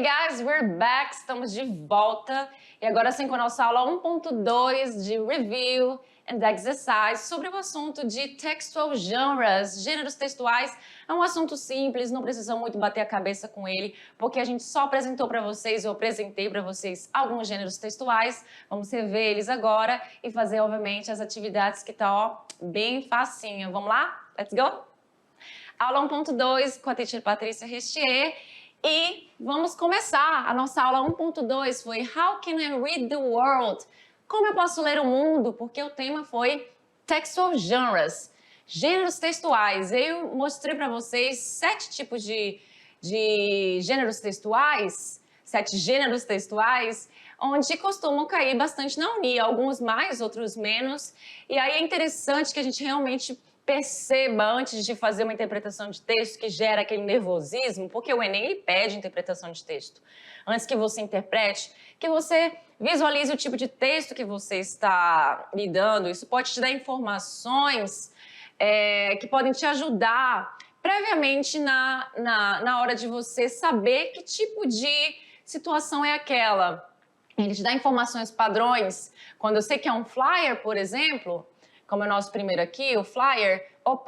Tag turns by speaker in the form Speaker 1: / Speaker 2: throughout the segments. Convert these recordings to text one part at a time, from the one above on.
Speaker 1: guys, we're back, estamos de volta e agora sim com a nossa aula 1.2 de Review and Exercise sobre o assunto de Textual Genres, gêneros textuais. É um assunto simples, não precisa muito bater a cabeça com ele, porque a gente só apresentou para vocês, eu apresentei para vocês alguns gêneros textuais. Vamos rever eles agora e fazer, obviamente, as atividades que tá, ó, bem facinho. Vamos lá? Let's go? Aula 1.2 com a teacher Patrícia Restier. E vamos começar. A nossa aula 1.2 foi How can I read the world? Como eu posso ler o mundo? Porque o tema foi Textual Genres, gêneros textuais. Eu mostrei para vocês 7 tipos de gêneros textuais, 7 gêneros textuais, onde costumam cair bastante na uni, alguns mais, outros menos. E aí é interessante que a gente realmente perceba antes de fazer uma interpretação de texto que gera aquele nervosismo, porque o Enem ele pede interpretação de texto. Antes que você interprete, que você visualize o tipo de texto que você está lidando. Isso pode te dar informações que podem te ajudar previamente na hora de você saber que tipo de situação é aquela. Ele te dá informações padrões. Quando eu sei que é um flyer, por exemplo, como é o nosso primeiro aqui, o flyer, o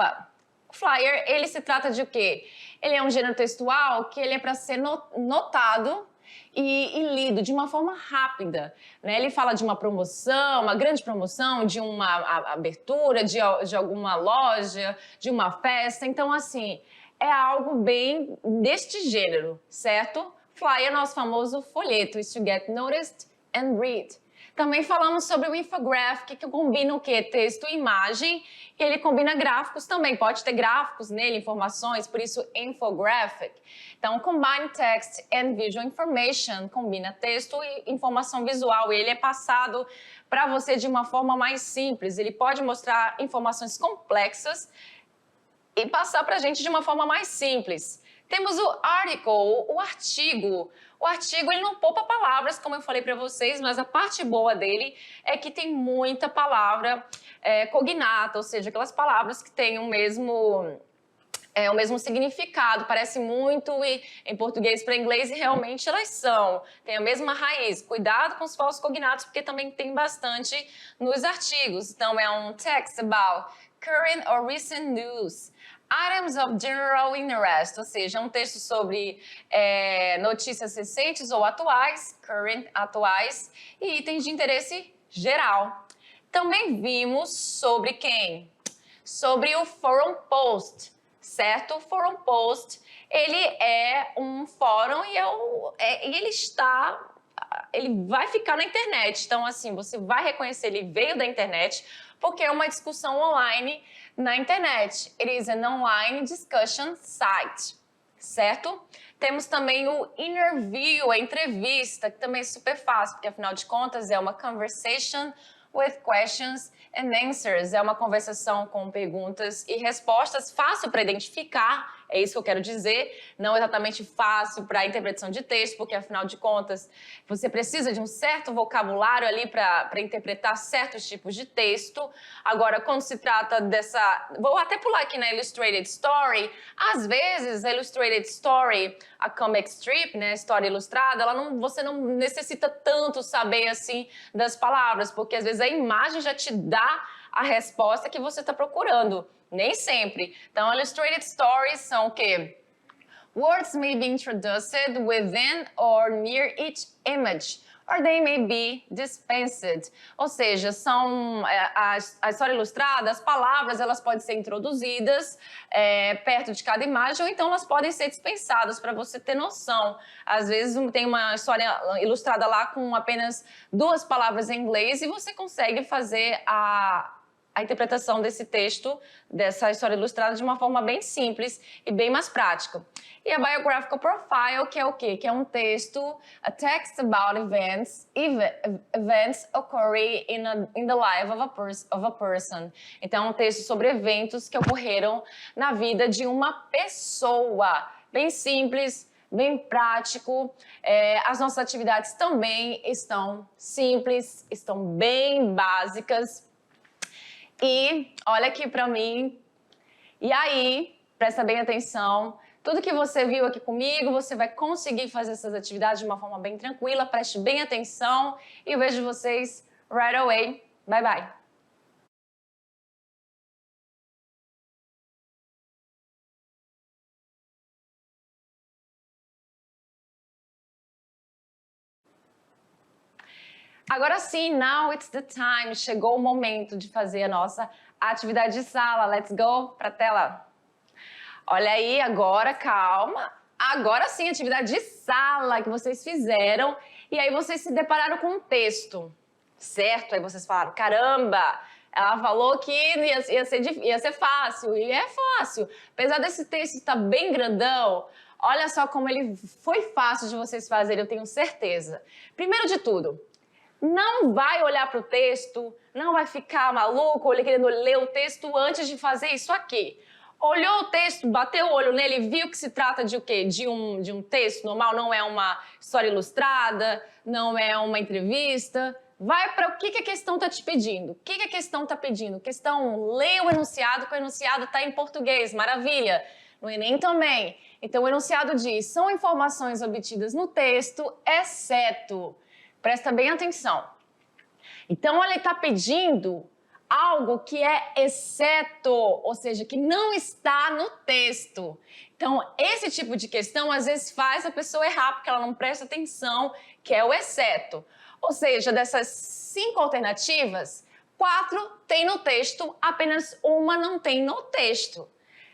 Speaker 1: flyer, ele se trata de o quê? Ele é um gênero textual que ele é para ser notado e lido de uma forma rápida, né? Ele fala de uma promoção, uma grande promoção, de uma abertura, de alguma loja, de uma festa. Então, assim, é algo bem deste gênero, certo? Flyer, nosso famoso folheto, is to get noticed and read. Também falamos sobre o infographic, que combina o quê? Texto e imagem, e ele combina gráficos também, pode ter gráficos nele, informações, por isso infographic. Então, combine text and visual information, combina texto e informação visual, e ele é passado para você de uma forma mais simples, ele pode mostrar informações complexas e passar para a gente de uma forma mais simples. Temos o article, o artigo. O artigo ele não poupa palavras, como eu falei para vocês, mas a parte boa dele é que tem muita palavra cognata, ou seja, aquelas palavras que têm o mesmo significado, parece muito em português para inglês e realmente elas são, tem a mesma raiz. Cuidado com os falsos cognatos, porque também tem bastante nos artigos. Então, é um text about current or recent news. Items of general interest, ou seja, um texto sobre notícias recentes ou atuais, current, atuais, e itens de interesse geral. Também vimos sobre quem? Sobre o Forum Post, certo? O Forum Post, ele é um fórum e ele vai ficar na internet. Então, assim, você vai reconhecer, ele veio da internet, porque é uma discussão online na internet. It is an online discussion site, certo? Temos também o interview, a entrevista, que também é super fácil, porque afinal de contas é uma conversation with questions and answers. É uma conversação com perguntas e respostas, fácil para identificar, é isso que eu quero dizer, não exatamente fácil para a interpretação de texto, porque afinal de contas você precisa de um certo vocabulário ali para interpretar certos tipos de texto. Agora, quando se trata dessa... Vou até pular aqui na Illustrated Story. Às vezes, a Illustrated Story, a comic strip, né, história ilustrada, você não necessita tanto saber assim das palavras, porque às vezes a imagem já te dá a resposta que você está procurando. Nem sempre. Então, illustrated stories são o quê? Words may be introduced within or near each image, or they may be dispensed. Ou seja, são a história ilustrada, as palavras elas podem ser introduzidas perto de cada imagem, ou então elas podem ser dispensadas para você ter noção. Às vezes tem uma história ilustrada lá com apenas 2 palavras em inglês e você consegue fazer a interpretação desse texto, dessa história ilustrada de uma forma bem simples e bem mais prática. E a biographical profile, que é o quê? Que é um texto, a text about events occurring in the life of a person. Então, é um texto sobre eventos que ocorreram na vida de uma pessoa. Bem simples, bem prático. As nossas atividades também estão simples, estão bem básicas. E olha aqui para mim. E aí, presta bem atenção, Tudo que você viu aqui comigo, você vai conseguir fazer essas atividades de uma forma bem tranquila, preste bem atenção e eu vejo vocês right away. Bye, bye! Agora sim, now it's the time. Chegou o momento de fazer a nossa atividade de sala. Let's go para a tela. Olha aí, agora, calma. Agora sim, atividade de sala que vocês fizeram. E aí vocês se depararam com um texto, certo? Aí vocês falaram, caramba, ela falou que ia ser fácil. E é fácil. Apesar desse texto estar bem grandão, olha só como ele foi fácil de vocês fazerem, eu tenho certeza. Primeiro de tudo, não vai olhar para o texto, não vai ficar maluco ou querendo ler o texto antes de fazer isso aqui. Olhou o texto, bateu o olho nele, viu que se trata de o quê? De um texto normal, não é uma história ilustrada, não é uma entrevista. Vai para o que a questão está te pedindo. O que a questão está pedindo? Questão, lê o enunciado, que o enunciado está em português, maravilha. No Enem também. Então o enunciado diz, são informações obtidas no texto, exceto... Presta bem atenção. Então, ele está pedindo algo que é exceto, ou seja, que não está no texto. Então, esse tipo de questão, às vezes, faz a pessoa errar, porque ela não presta atenção, que é o exceto. Ou seja, dessas 5 alternativas, 4 tem no texto, apenas uma não tem no texto.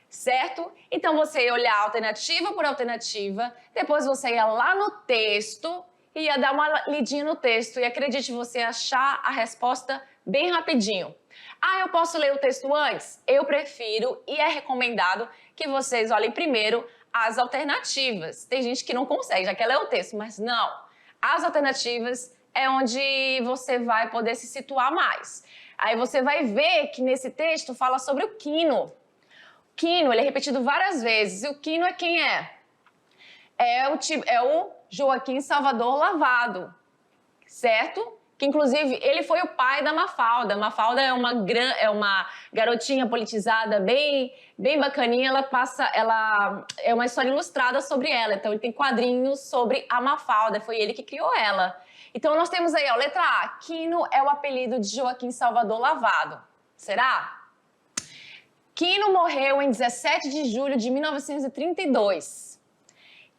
Speaker 1: Certo? Então, você ia olhar alternativa por alternativa, depois você ia lá no texto, ia dar uma lidinha no texto e acredite, você achar a resposta bem rapidinho. Ah, eu posso ler o texto antes? Eu prefiro e é recomendado que vocês olhem primeiro as alternativas. Tem gente que não consegue, já quer ler o texto, mas não. As alternativas é onde você vai poder se situar mais. Aí você vai ver que nesse texto fala sobre o Quino. Quino, ele é repetido várias vezes. E o Quino é quem é? É o Joaquim Salvador Lavado, certo? Que, inclusive, ele foi o pai da Mafalda. Mafalda é uma garotinha politizada bem bacaninha. Ela é uma história ilustrada sobre ela. Então, ele tem quadrinhos sobre a Mafalda. Foi ele que criou ela. Então, nós temos aí, ó, letra A. Quino é o apelido de Joaquim Salvador Lavado. Será? Quino morreu em 17 de julho de 1932.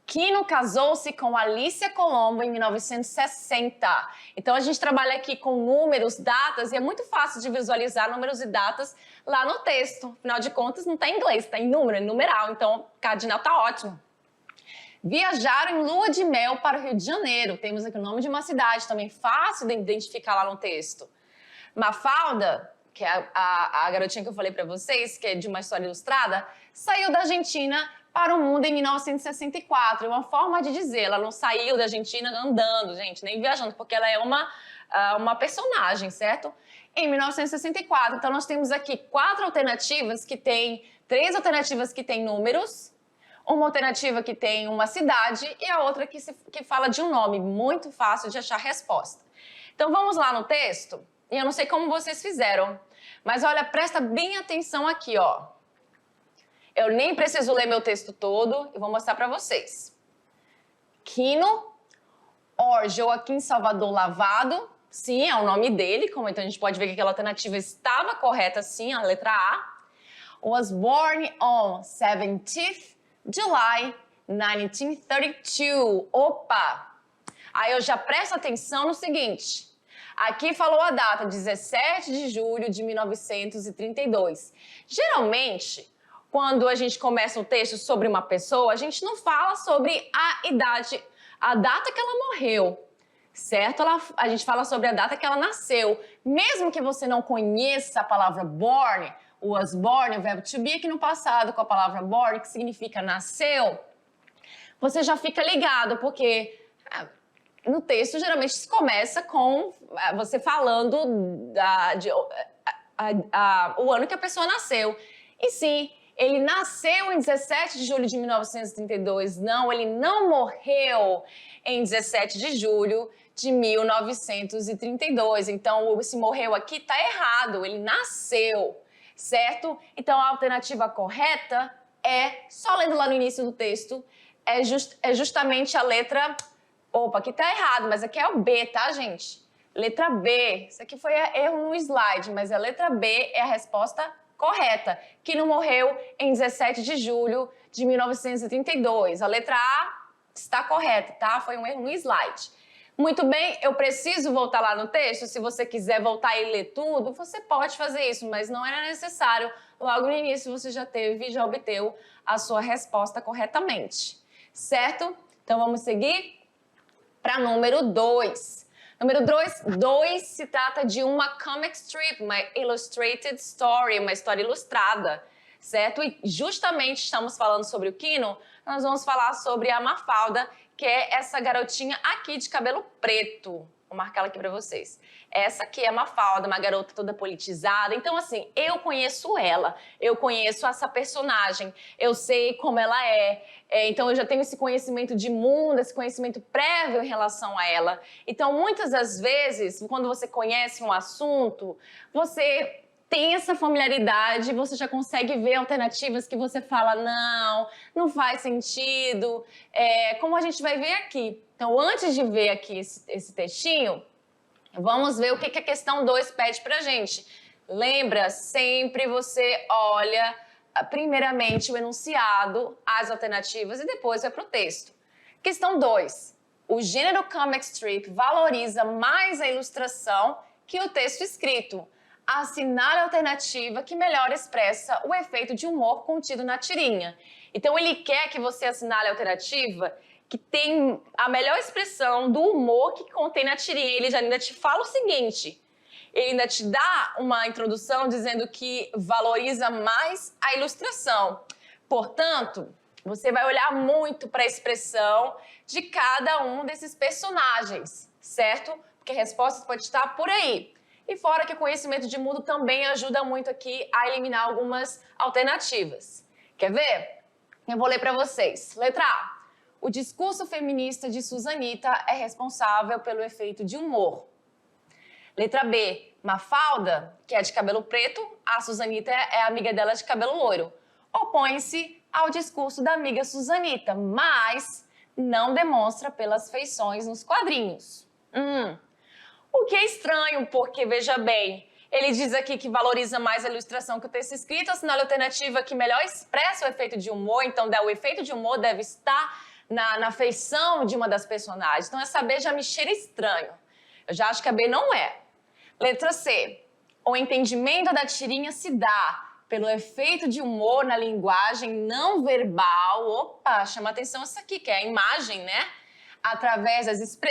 Speaker 1: Quino casou-se com Alicia Colombo em 1960. Então, a gente trabalha aqui com números, datas, e é muito fácil de visualizar números e datas lá no texto. Afinal de contas, não está em inglês, está em número, em numeral. Então, cardinal está ótimo. Viajaram em lua de mel para o Rio de Janeiro. Temos aqui o nome de uma cidade, também fácil de identificar lá no texto. Mafalda, que é a garotinha que eu falei para vocês, que é de uma história ilustrada, saiu da Argentina para o mundo em 1964. É uma forma de dizer, ela não saiu da Argentina andando, gente, nem viajando, porque ela é uma personagem, certo? Em 1964. Então, nós temos aqui 4 alternativas que tem, 3 alternativas que têm números, uma alternativa que tem uma cidade e a outra que fala de um nome. Muito fácil de achar a resposta. Então, vamos lá no texto. E eu não sei como vocês fizeram, mas olha, presta bem atenção aqui, ó. Eu nem preciso ler meu texto todo, eu vou mostrar para vocês. Quino, or Joaquim Salvador Lavado, sim, é o nome dele, como então a gente pode ver que aquela alternativa estava correta, sim, a letra A. Was born on 17th July 1932. Opa! Aí eu já presto atenção no seguinte. Aqui falou a data, 17 de julho de 1932. Geralmente, quando a gente começa um texto sobre uma pessoa, a gente não fala sobre a idade, a data que ela morreu, certo? A gente fala sobre a data que ela nasceu. Mesmo que você não conheça a palavra born, was born, o verbo to be aqui no passado com a palavra born, que significa nasceu, você já fica ligado, porque no texto geralmente se começa com você falando o ano que a pessoa nasceu. E sim, ele nasceu em 17 de julho de 1932. Não, ele não morreu em 17 de julho de 1932. Então, esse morreu aqui está errado. Ele nasceu, certo? Então, a alternativa correta só lendo lá no início do texto, é justamente a letra... Opa, aqui tá errado, mas aqui é o B, tá, gente? Letra B. Isso aqui foi erro no slide, mas a letra B é a resposta correta. Quino morreu em 17 de julho de 1932. A letra A está correta, tá? Foi um erro no slide. Muito bem, eu preciso voltar lá no texto? Se você quiser voltar e ler tudo, você pode fazer isso, mas não era necessário. Logo no início você já obteve a sua resposta corretamente. Certo? Então vamos seguir para número 2. Número 2 se trata de uma comic strip, uma illustrated story, uma história ilustrada, certo? E justamente estamos falando sobre o Quino, nós vamos falar sobre a Mafalda, que é essa garotinha aqui de cabelo preto. Vou marcar ela aqui para vocês. Essa aqui é a Mafalda, uma garota toda politizada. Então, assim, eu conheço ela, eu conheço essa personagem, eu sei como ela é. Então, eu já tenho esse conhecimento de mundo, esse conhecimento prévio em relação a ela. Então, muitas das vezes, quando você conhece um assunto, você tem essa familiaridade, você já consegue ver alternativas que você fala, não faz sentido, como a gente vai ver aqui. Então, antes de ver aqui esse textinho, vamos ver o que a questão 2 pede pra gente. Lembra, sempre você olha primeiramente o enunciado, as alternativas e depois vai pro texto. Questão 2. O gênero comic strip valoriza mais a ilustração que o texto escrito. Assinale a alternativa que melhor expressa o efeito de humor contido na tirinha. Então, ele quer que você assinale a alternativa que tem a melhor expressão do humor que contém na tirinha. Ele já ainda te fala o seguinte, ele ainda te dá uma introdução dizendo que valoriza mais a ilustração. Portanto, você vai olhar muito para a expressão de cada um desses personagens, certo? Porque a resposta pode estar por aí. E fora que o conhecimento de mundo também ajuda muito aqui a eliminar algumas alternativas. Quer ver? Eu vou ler para vocês. Letra A. O discurso feminista de Susanita é responsável pelo efeito de humor. Letra B. Mafalda, que é de cabelo preto, a Susanita é amiga dela de cabelo loiro. Opõe-se ao discurso da amiga Susanita, mas não demonstra pelas feições nos quadrinhos. O que é estranho, porque, veja bem, ele diz aqui que valoriza mais a ilustração que o texto escrito, assinale a alternativa que melhor expressa o efeito de humor, então o efeito de humor deve estar na feição de uma das personagens. Então essa B já me cheira estranho. Eu já acho que a B não é. Letra C. O entendimento da tirinha se dá pelo efeito de humor na linguagem não verbal. Opa, chama atenção isso aqui, que é a imagem, né? Através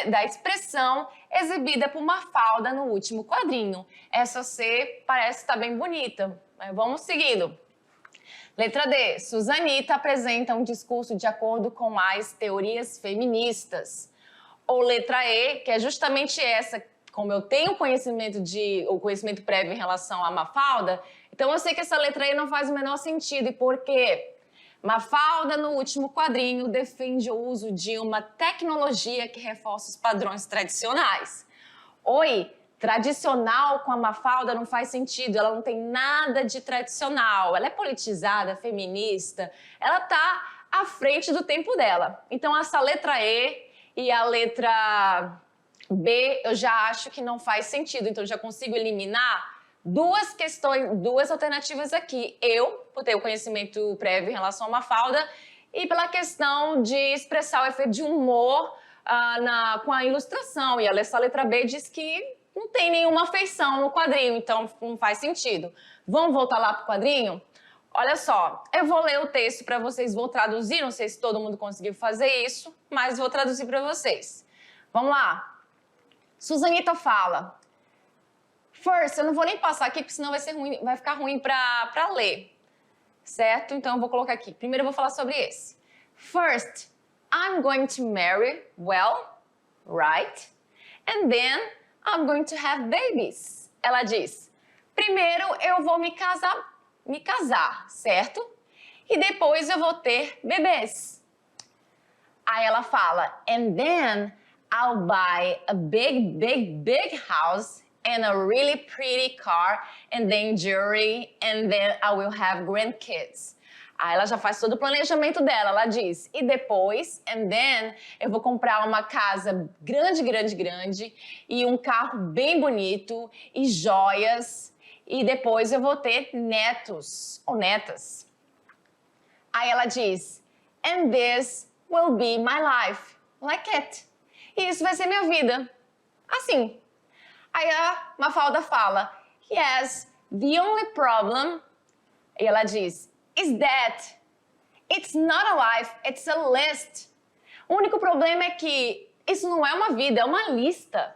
Speaker 1: da expressão exibida por Mafalda no último quadrinho. Essa C parece estar bem bonita, mas vamos seguindo. Letra D. Susanita apresenta um discurso de acordo com as teorias feministas. Ou letra E, que é justamente essa, como eu tenho o conhecimento prévio em relação à Mafalda, então eu sei que essa letra E não faz o menor sentido. E por quê? Mafalda, no último quadrinho, defende o uso de uma tecnologia que reforça os padrões tradicionais. Oi, tradicional com a Mafalda não faz sentido, ela não tem nada de tradicional. Ela é politizada, feminista, ela está à frente do tempo dela. Então, essa letra E a letra B, eu já acho que não faz sentido. Então, eu já consigo eliminar duas alternativas aqui. Eu, por ter o conhecimento prévio em relação a Mafalda, e pela questão de expressar o efeito de humor com a ilustração. E essa letra B diz que não tem nenhuma feição no quadrinho, então não faz sentido. Vamos voltar lá para o quadrinho? Olha só, eu vou ler o texto para vocês, vou traduzir, não sei se todo mundo conseguiu fazer isso, mas vou traduzir para vocês. Vamos lá. Susanita fala... First, eu não vou nem passar aqui, porque senão vai ficar ruim para ler, certo? Então, eu vou colocar aqui. Primeiro, eu vou falar sobre esse. First, I'm going to marry, well, right? And then, I'm going to have babies. Ela diz, primeiro eu vou me casar, certo? E depois eu vou ter bebês. Aí ela fala, and then I'll buy a big house and a really pretty car, and then jewelry, and then I will have grandkids. Aí ela já faz todo o planejamento dela, ela diz, e depois, and then, eu vou comprar uma casa grande, grande, grande, e um carro bem bonito, e joias, e depois eu vou ter netos ou netas. Aí ela diz, and this will be my life, like it. E isso vai ser minha vida, assim. Aí a Mafalda fala, yes, the only problem, e ela diz, is that it's not a life, it's a list. O único problema é que isso não é uma vida, é uma lista.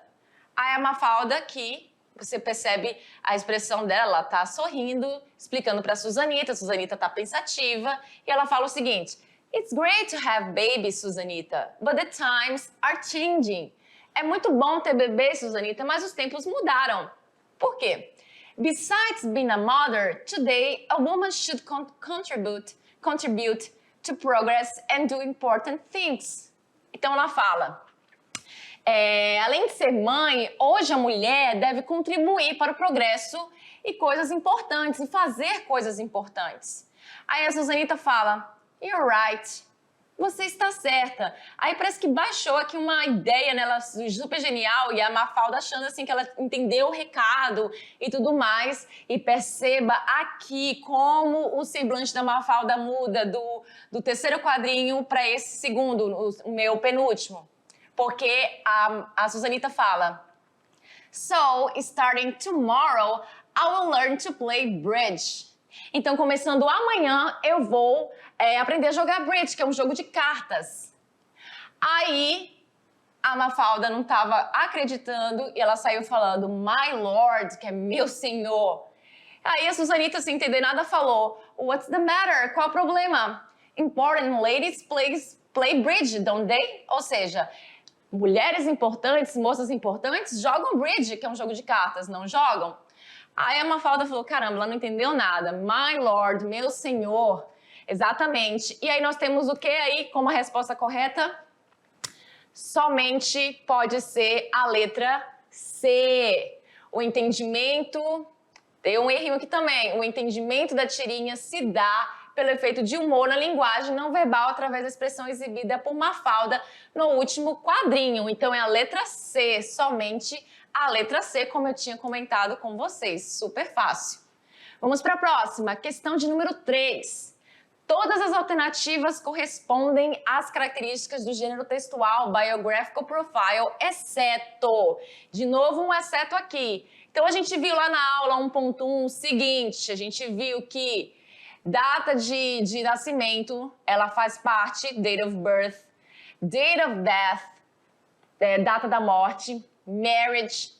Speaker 1: Aí a Mafalda aqui, você percebe a expressão dela, ela tá sorrindo, explicando para Susanita, a Susanita tá pensativa, e ela fala o seguinte, it's great to have babies, Susanita, but the times are changing. É muito bom ter bebê, Susanita, mas os tempos mudaram. Por quê? Besides being a mother, today a woman should contribute to progress and do important things. Então ela fala, além de ser mãe, hoje a mulher deve contribuir para o progresso e coisas importantes, e fazer coisas importantes. Aí a Susanita fala, you're right. Você está certa. Aí parece que baixou aqui uma ideia nela super genial e a Mafalda achando assim que ela entendeu o recado e tudo mais. E perceba aqui como o semblante da Mafalda muda do terceiro quadrinho para esse segundo, o meu penúltimo. Porque a Susanita fala, so, starting tomorrow, I will learn to play bridge. Então, começando amanhã, eu vou aprender a jogar bridge, que é um jogo de cartas. Aí, a Mafalda não estava acreditando e ela saiu falando, my lord, que é meu senhor. Aí a Susanita, sem entender nada, falou, what's the matter? Qual é o problema? Important ladies play bridge, don't they? Ou seja, mulheres importantes, moças importantes, jogam bridge, que é um jogo de cartas, não jogam? Aí a Mafalda falou, caramba, ela não entendeu nada. My lord, meu senhor. Exatamente. E aí nós temos o que aí como a resposta correta? Somente pode ser a letra C. O entendimento, tem um errinho aqui também, o entendimento da tirinha se dá pelo efeito de humor na linguagem não verbal através da expressão exibida por Mafalda no último quadrinho. Então é a letra C, somente a letra C, como eu tinha comentado com vocês. Super fácil. Vamos para a próxima, questão de número 3. Todas as alternativas correspondem às características do gênero textual Biographical Profile, exceto. De novo, um exceto aqui. Então, a gente viu lá na aula 1.1 o seguinte, a gente viu que data de nascimento, ela faz parte, date of birth, date of death, data da morte, marriage,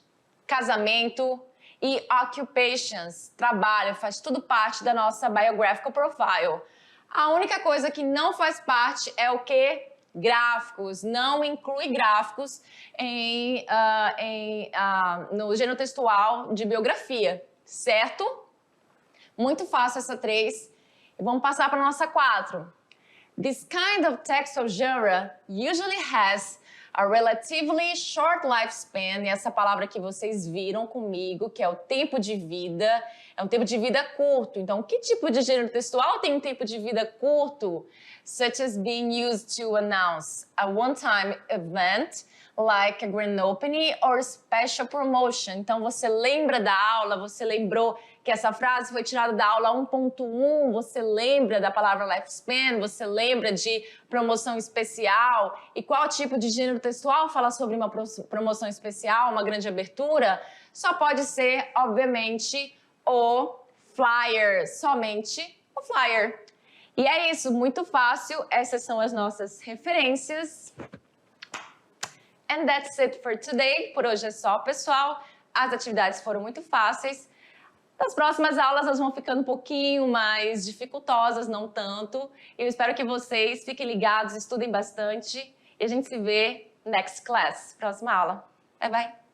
Speaker 1: casamento e occupations, trabalho, faz tudo parte da nossa Biographical Profile. A única coisa que não faz parte é o que? Gráficos. Não inclui gráficos no gênero textual de biografia, certo? Muito fácil essa 3. E vamos passar para a nossa 4. This kind of textual genre usually has a relatively short lifespan, e essa palavra que vocês viram comigo, que é o tempo de vida, é um tempo de vida curto. Então, que tipo de gênero textual tem um tempo de vida curto? Such as being used to announce a one-time event, like a grand opening or special promotion. Então, você lembra da aula, você lembrou que essa frase foi tirada da aula 1.1, você lembra da palavra lifespan, você lembra de promoção especial. E qual tipo de gênero textual fala sobre uma promoção especial, uma grande abertura? Só pode ser, obviamente, o flyer, somente o flyer. E é isso, muito fácil, essas são as nossas referências. And that's it for today. Por hoje é só, pessoal. As atividades foram muito fáceis. Nas próximas aulas elas vão ficando um pouquinho mais dificultosas, não tanto. Eu espero que vocês fiquem ligados, estudem bastante. E a gente se vê next class, próxima aula. Bye, bye.